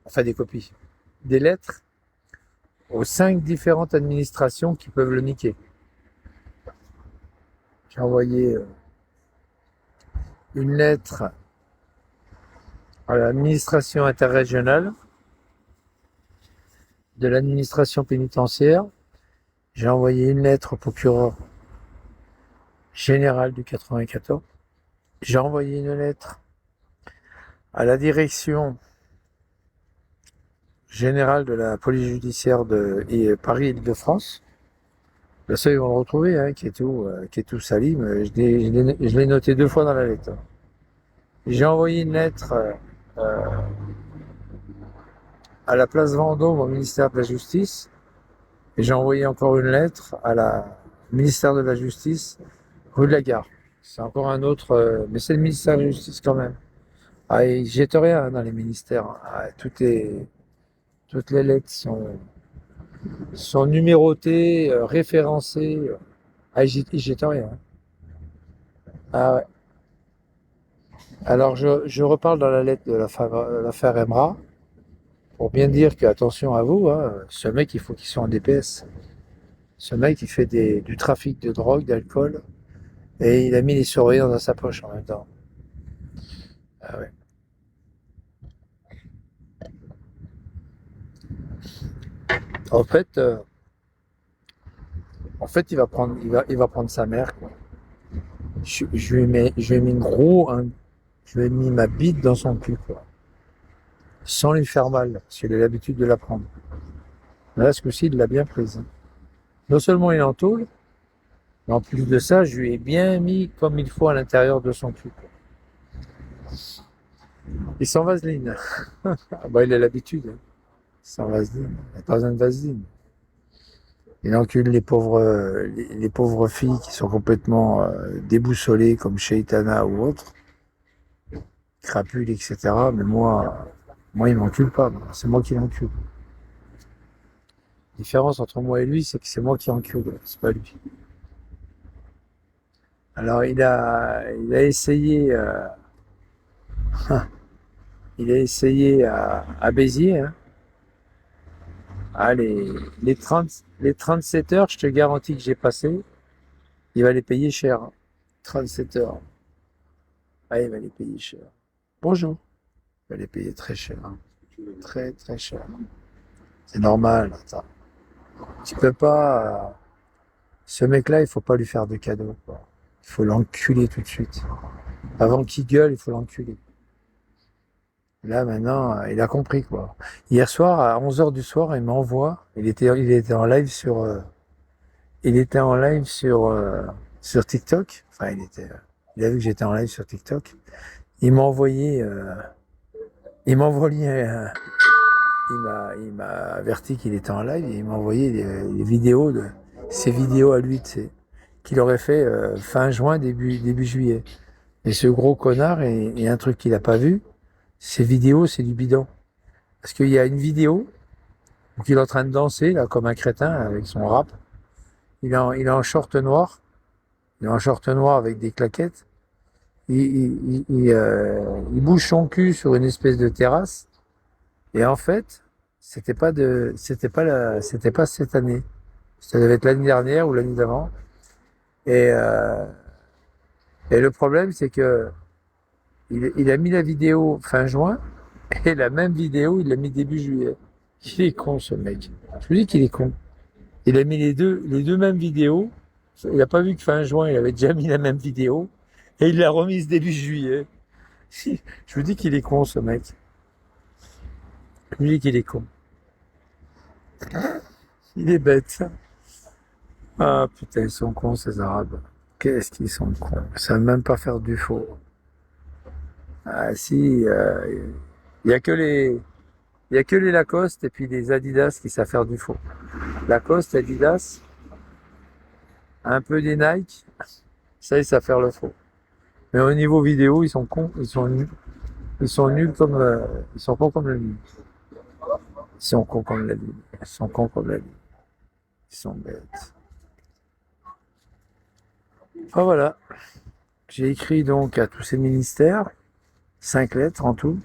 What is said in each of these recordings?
enfin des copies, des lettres aux 5 différentes administrations qui peuvent le niquer. J'ai envoyé une lettre à l'administration interrégionale de l'administration pénitentiaire. J'ai envoyé une lettre au procureur général du 94. J'ai envoyé une lettre à la direction générale de la police judiciaire de Paris-Île-de-France. Là, ça, ils vont le retrouver, hein, qui est tout sali, mais je l'ai noté 2 fois dans la lettre. J'ai envoyé une lettre euh, à la place Vendôme au ministère de la Justice, et j'ai envoyé encore une lettre à la ministère de la Justice, rue de la Gare. C'est encore un autre, mais c'est le ministère de la Justice quand même. Ah, ils jettent rien hein, dans les ministères. Ah, toutes les lettres sont numérotées, référencées. Ah, ils jettent rien. Ah ouais. Alors je reparle dans la lettre de l'affaire Emra pour bien dire que attention à vous, hein, ce mec il faut qu'il soit en DPS. Ce mec il fait du trafic de drogue, d'alcool et il a mis les surveillants dans sa poche en même temps. Ah ouais. En fait, euh, il va prendre sa mère. Quoi. Je lui ai mis je lui ai mis ma bite dans son cul quoi, sans lui faire mal parce qu'il a l'habitude de la prendre. Mais là ce coup-ci il l'a bien prise. Non seulement il est en tôle, mais en plus de ça, je lui ai bien mis comme il faut à l'intérieur de son cul. Et sans vaseline. Ah bah, il a l'habitude. Hein. Sans vaseline. Il n'y a pas besoin de vaseline. Il encule les pauvres filles qui sont complètement déboussolées comme Shaitana ou autre, crapules, etc. Mais moi il m'encule pas. C'est moi qui l'encule. La différence entre moi et lui, c'est que c'est moi qui encule, c'est pas lui. Alors il a essayé, il a essayé à Béziers. Hein. Ah, les 37 heures, je te garantis que j'ai passé, il va les payer cher. Hein. 37 heures. Ah, il va les payer cher. Bonjour. Il va les payer très cher. Hein. Très, très cher. C'est normal. Attends. Tu peux pas. Ce mec-là, il faut pas lui faire de cadeaux. Quoi. Il faut l'enculer tout de suite. Avant qu'il gueule, il faut l'enculer. Là, maintenant, il a compris, quoi. Hier soir, à 11 heures du soir, il m'envoie. Il était en live il était en live sur TikTok. Enfin, il a vu que j'étais en live sur TikTok. Il m'a envoyé, il m'a envoyé, il m'a averti qu'il était en live et il m'a envoyé les vidéos ses vidéos à lui, tu sais, qu'il aurait fait fin juin, début juillet. Et ce gros connard, et un truc qu'il a pas vu, ces vidéos, c'est du bidon. Parce qu'il y a une vidéo où il est en train de danser, là, comme un crétin, avec son rap. Il est en short noir. Il est en short noir avec des claquettes. Il bouge son cul sur une espèce de terrasse. Et en fait, c'était pas cette année. Ça devait être l'année dernière ou l'année d'avant. Et, euh, et le problème, c'est que il a mis la vidéo fin juin et la même vidéo, il l'a mis début juillet. Il est con, ce mec. Je vous dis qu'il est con. Il a mis les deux mêmes vidéos. Il n'a pas vu que fin juin, il avait déjà mis la même vidéo. Et il l'a remise début juillet. Je vous dis qu'il est con, ce mec. Je vous dis qu'il est con. Il est bête. Ah putain, ils sont cons, ces Arabes. Qu'est-ce qu'ils sont cons. Ils savent même pas faire du faux. Ah si, il y a que il y a que les Lacoste et puis les Adidas qui savent faire du faux. Lacoste, Adidas, un peu des Nike, ça ils savent faire le faux. Mais au niveau vidéo, ils sont cons, ils sont nuls. Ils sont nuls comme, ils sont cons comme la lune. Ils sont cons comme la lune. Ils sont cons comme la lune. Ils sont bêtes. Enfin voilà. J'ai écrit donc à tous ces ministères, 5 lettres en tout.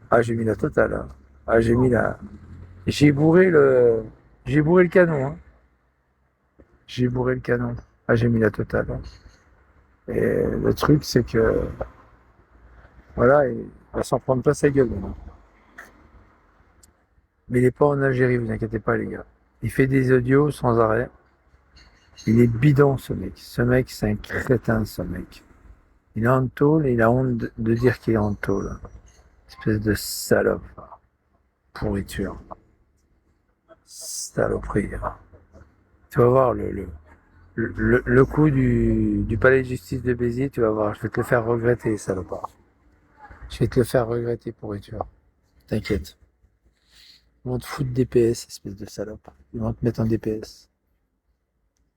Ah, j'ai mis la totale. Hein. Ah, j'ai mis la... J'ai bourré le canon, hein. J'ai bourré le canon. Ah, j'ai mis la totale, hein. Et le truc, c'est que, voilà, il va s'en prendre pas sa gueule, maintenant. Mais il est pas en Algérie, vous inquiétez pas, les gars. Il fait des audios sans arrêt. Il est bidon, ce mec. Ce mec, c'est un crétin, ce mec. Il est en tôle et il a honte de dire qu'il est en tôle. Espèce de salope. Pourriture. Saloperie. Tu vas voir le coup du palais de justice de Béziers, tu vas voir. Je vais te le faire regretter, salopard. Je vais te le faire regretter, pourriture. T'inquiète. Ils vont te foutre DPS, espèce de salope. Ils vont te mettre en DPS.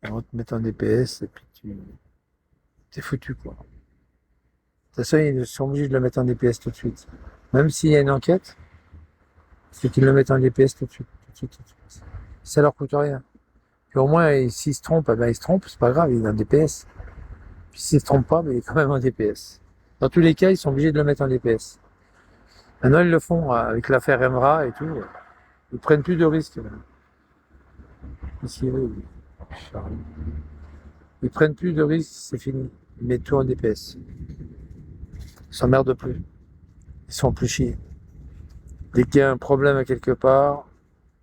Ils vont te mettre en DPS et puis t'es foutu, quoi. De toute façon, ils sont obligés de le mettre en DPS tout de suite. Même s'il y a une enquête, c'est qu'ils le mettent en DPS tout de suite. Tout de suite, tout de suite. Ça leur coûte rien. Puis au moins, s'ils se trompent, eh ben, ils se trompent, c'est pas grave, il est en DPS. Puis s'ils se trompent pas, mais il est quand même en DPS. Dans tous les cas, ils sont obligés de le mettre en DPS. Maintenant, ils le font avec l'affaire Emra et tout. Ils prennent plus de risques. Ici, Charles. Ils prennent plus de risques, c'est fini. Ils mettent tout en DPS. Ils s'emmerdent plus. Ils sont plus chiés. Dès qu'il y a un problème à quelque part,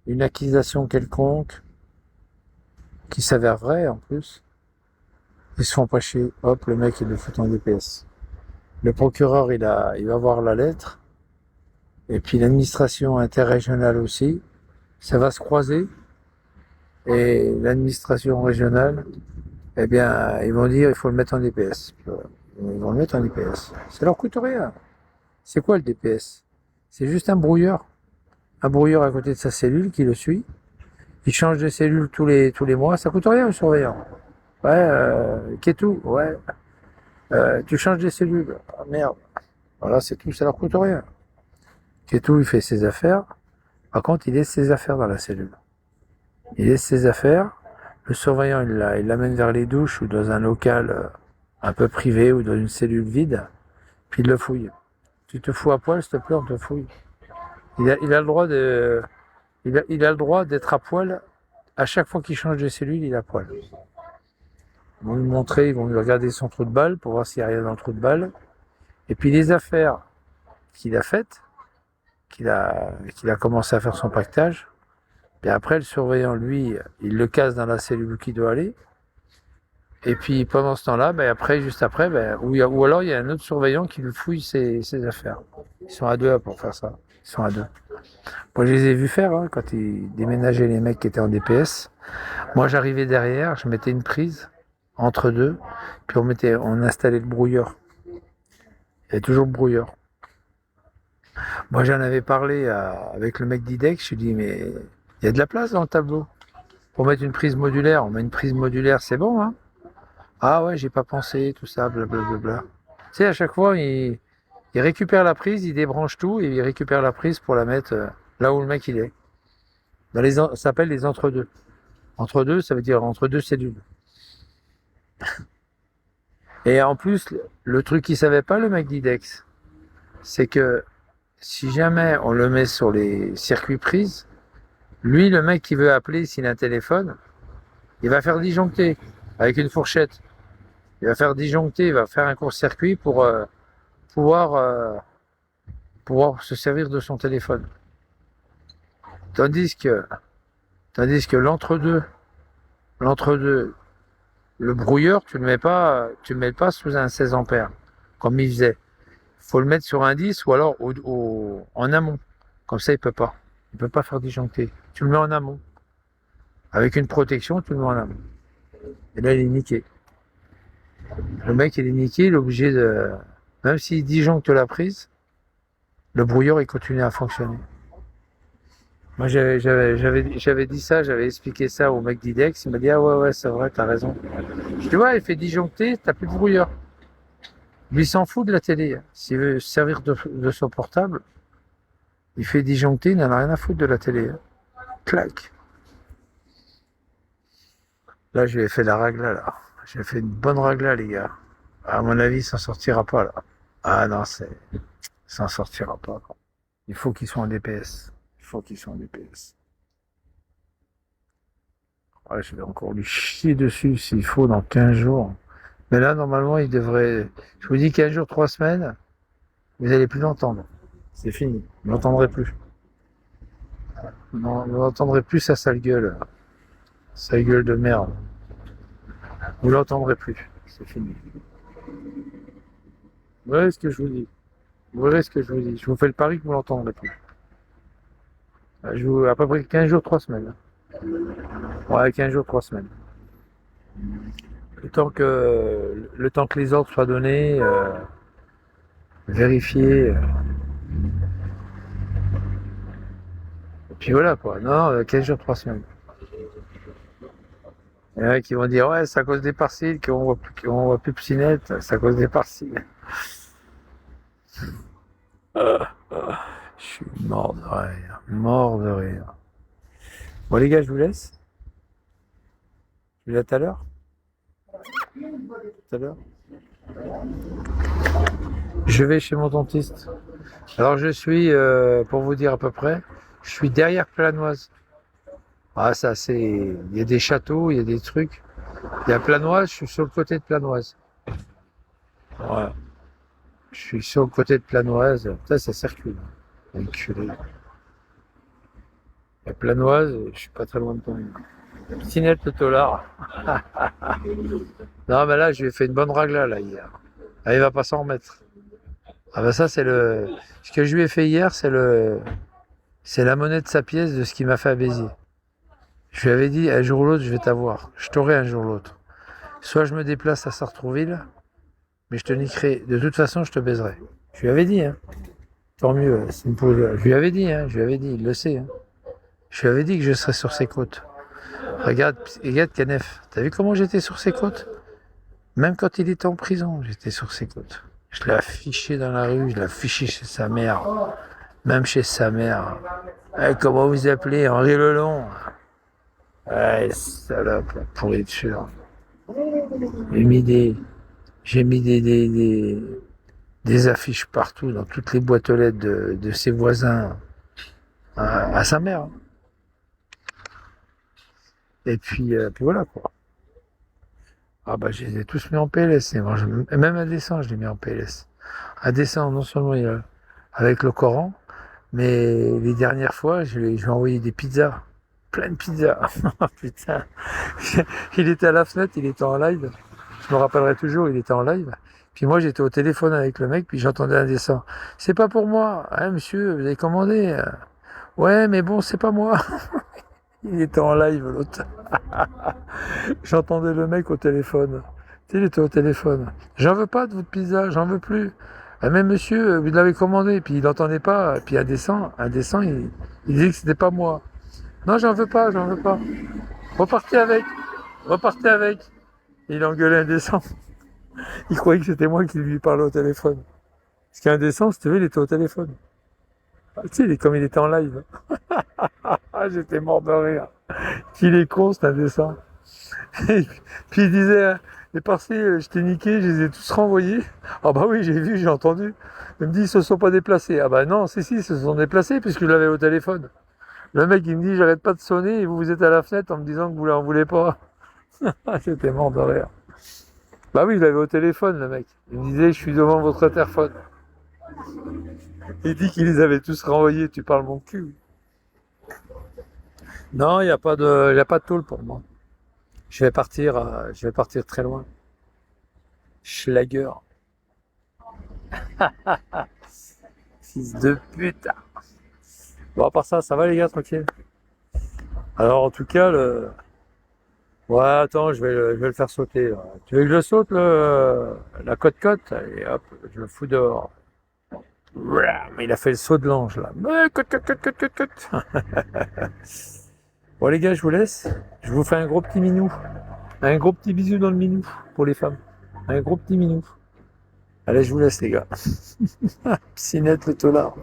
une accusation quelconque, qui s'avère vraie en plus, ils se font pas chier. Hop, le mec, il le fout en DPS. Le procureur, il va voir la lettre. Et puis l'administration interrégionale aussi. Ça va se croiser. Et l'administration régionale, eh bien, ils vont dire il faut le mettre en DPS. Ils vont le mettre en DPS. Ça leur coûte rien. C'est quoi le DPS? C'est juste un brouilleur. Un brouilleur à côté de sa cellule qui le suit. Il change de cellule tous les mois. Ça coûte rien, le surveillant. Ouais, qu'est tout. Ouais. Tu changes des cellules. Ah merde. Voilà, c'est tout. Ça leur coûte rien. Qu'est tout, il fait ses affaires. Par contre, il laisse ses affaires dans la cellule. Il laisse ses affaires. Le surveillant, il l'amène vers les douches ou dans un local un peu privé ou dans une cellule vide. Puis il le fouille. Tu te fous à poil, s'il te plaît, on te fouille. Il a le droit il a le droit d'être à poil. À chaque fois qu'il change de cellule, il est à poil. Ils vont lui montrer, ils vont lui regarder son trou de balle pour voir s'il n'y a rien dans le trou de balle. Et puis les affaires qu'il a faites, qu'il a commencé à faire son pactage, et après le surveillant, lui, il le casse dans la cellule où il doit aller. Et puis pendant ce temps-là, juste après, ou alors il y a un autre surveillant qui lui fouille ses affaires. Ils sont à deux pour faire ça. Ils sont à deux. Moi, je les ai vus faire quand ils déménageaient les mecs qui étaient en DPS. Moi, j'arrivais derrière, je mettais une prise entre deux, puis on installait le brouilleur. Il y avait toujours le brouilleur. Moi, j'en avais parlé avec le mec d'IDEX. Je lui ai dit, mais il y a de la place dans le tableau pour mettre une prise modulaire. On met une prise modulaire, c'est bon, hein? Ah ouais, j'ai pas pensé, tout ça, blablabla. Tu sais, à chaque fois, il récupère la prise, il débranche tout et il récupère la prise pour la mettre là où le mec il est. Ça s'appelle les entre-deux. Entre-deux, ça veut dire entre deux cellules. Et en plus, le truc qu'il savait pas, le mec d'IDEX, c'est que si jamais on le met sur les circuits prises, lui, le mec qui veut appeler s'il a un téléphone, il va faire disjoncter avec une fourchette. Il va faire disjoncter, il va faire un court-circuit pour pouvoir se servir de son téléphone. Tandis que l'entre-deux, le brouilleur, tu le mets pas sous un 16 ampères, comme il faisait. Faut le mettre sur un 10 ou alors en amont. Comme ça, il peut pas faire disjoncter. Tu le mets en amont. Avec une protection, tu le mets en amont. Et là, il est niqué. Le mec, il est niqué, il est obligé de, même s'il disjoncte la prise, le brouilleur, il continue à fonctionner. Moi, j'avais dit ça, j'avais expliqué ça au mec d'IDEX. Il m'a dit, ah ouais, c'est vrai, t'as raison. Je dis, ouais, il fait disjoncter, t'as plus de brouilleur. Lui, il s'en fout de la télé. S'il veut se servir de son portable, il fait disjoncter, il n'en a rien à foutre de la télé. Clac. Là, je lui ai fait la ragla, là. J'ai fait une bonne ragla, les gars. À mon avis, il s'en sortira pas, là. Ah non, il s'en sortira pas. Il faut qu'il soit en DPS. Il faut qu'il soit en DPS. Ouais, je vais encore lui chier dessus s'il faut dans 15 jours. Mais là, normalement, il devrait... Je vous dis 15 jours, 3 semaines, vous n'allez plus l'entendre. C'est fini. Vous n'entendrez plus. Non, vous n'entendrez plus sa sale gueule. Sale gueule de merde. Vous l'entendrez plus. C'est fini. Vous voyez ce que je vous dis. Vous voyez ce que je vous dis. Je vous fais le pari que vous l'entendrez plus. Je vous... À peu près 15 jours, 3 semaines. Ouais, 15 jours, 3 semaines. Le temps que les ordres soient donnés, vérifiés. Et puis voilà quoi. Non, 15 jours, 3 semaines. Il y en a qui vont dire ouais, c'est à cause des parcelles qu'on voit plus Psynet, c'est à cause des parcelles. Je suis mort de rire. Mort de rire. Bon les gars, je vous laisse. Je vous dis à tout à l'heure. Tout à l'heure. Je vais chez mon dentiste. Alors je suis, pour vous dire à peu près, je suis derrière Planoise. Ah ça c'est, il y a des châteaux, il y a des trucs. Il y a Planoise, je suis sur le côté de Planoise. Ouais. Je suis sur le côté de Planoise. Ça circule. Enculé. Il y a Planoise, je suis pas très loin de ton. Pinette le tolard. Non mais là je lui ai fait une bonne ragla là hier. Ah, il va pas s'en remettre. Ah bah ça c'est le. Ce que je lui ai fait hier, c'est la monnaie de sa pièce de ce qu'il m'a fait à Béziers. Je lui avais dit un jour ou l'autre je vais t'avoir. Je t'aurai un jour ou l'autre. Soit je me déplace à Sartrouville, mais je te niquerai. De toute façon je te baiserai. Je lui avais dit, hein. Tant mieux. Je lui avais dit, hein. Je lui avais dit, il le sait. Hein. Je lui avais dit que je serais sur ses côtes. Regarde Canef. T'as vu comment j'étais sur ses côtes? Même quand il était en prison, j'étais sur ses côtes. Je l'ai affiché dans la rue, je l'ai affiché chez sa mère. Même chez sa mère. Eh, comment vous appelez? Henri Lelon. Ouais, salope, la pourriture. J'ai mis des affiches partout, dans toutes les boîtes aux lettres de ses voisins, à sa mère. Et puis voilà quoi. Ah bah je les ai tous mis en PLS. Même à dessin, je l'ai mis en PLS. À dessin, non seulement avec le Coran, mais les dernières fois, je lui ai envoyé des pizzas. Plein de pizzas. Oh, putain. Il était à la fenêtre, il était en live. Je me rappellerai toujours, il était en live. Puis moi, j'étais au téléphone avec le mec, puis j'entendais un dessin. C'est pas pour moi. Hein, monsieur, vous avez commandé. Ouais, mais bon, c'est pas moi. Il était en live, l'autre. J'entendais le mec au téléphone. Tu sais, il était au téléphone. J'en veux pas de votre pizza, j'en veux plus. Ah, mais monsieur, vous l'avez commandé. Puis il n'entendait pas. Puis un descend, il disait que c'était pas moi. Non, j'en veux pas, j'en veux pas. Repartez avec. Repartez avec. Il engueulait Indécent. Il croyait que c'était moi qui lui parlais au téléphone. Parce qu'Indécent, si tu veux, il était au téléphone. Ah, tu sais, comme il était en live. Ah, j'étais mort de rire. Qu'il est con, cet Indécent. Et puis il disait, les parcelles, je t'ai niqué, je les ai tous renvoyés. Ah bah oui, j'ai vu, j'ai entendu. Il me dit, ils se sont pas déplacés. Ah bah non, si, ils se sont déplacés puisque je l'avais au téléphone. Le mec, il me dit, j'arrête pas de sonner et vous êtes à la fenêtre en me disant que vous en voulez pas. Ah, j'étais mort de rire. Bah oui, je l'avais au téléphone, le mec. Il me disait, je suis devant votre interphone. Il dit qu'il les avait tous renvoyés. Tu parles mon cul. Non, il n'y a pas de tôle pour moi. Je vais partir très loin. Schlager. Fils de pute. Bon, à part ça, ça va les gars, tranquille. Alors, en tout cas, ouais, attends, je vais le faire sauter. Là. Tu veux que je saute la côte-côte? Et hop, je le fous dehors. Il a fait le saut de l'ange, là. Côte. Bon, les gars, je vous laisse. Je vous fais un gros petit minou. Un gros petit bisou dans le minou pour les femmes. Un gros petit minou. Allez, je vous laisse, les gars. Psynette le tolard.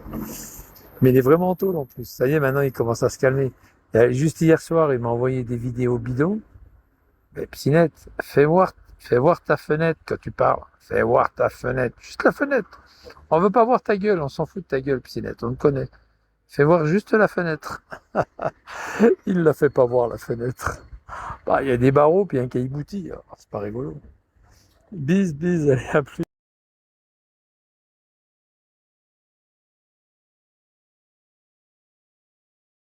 Mais il est vraiment tôt en plus. Ça y est, maintenant, il commence à se calmer. Juste hier soir, il m'a envoyé des vidéos bidons. Mais Psynette, fais voir ta fenêtre quand tu parles. Fais voir ta fenêtre. Juste la fenêtre. On veut pas voir ta gueule. On s'en fout de ta gueule, Psynette. On te connaît. Fais voir juste la fenêtre. Il la fait pas voir la fenêtre. Bah, il y a des barreaux puis un caillebotis. Alors, c'est pas rigolo. Bis, bis, allez, à plus.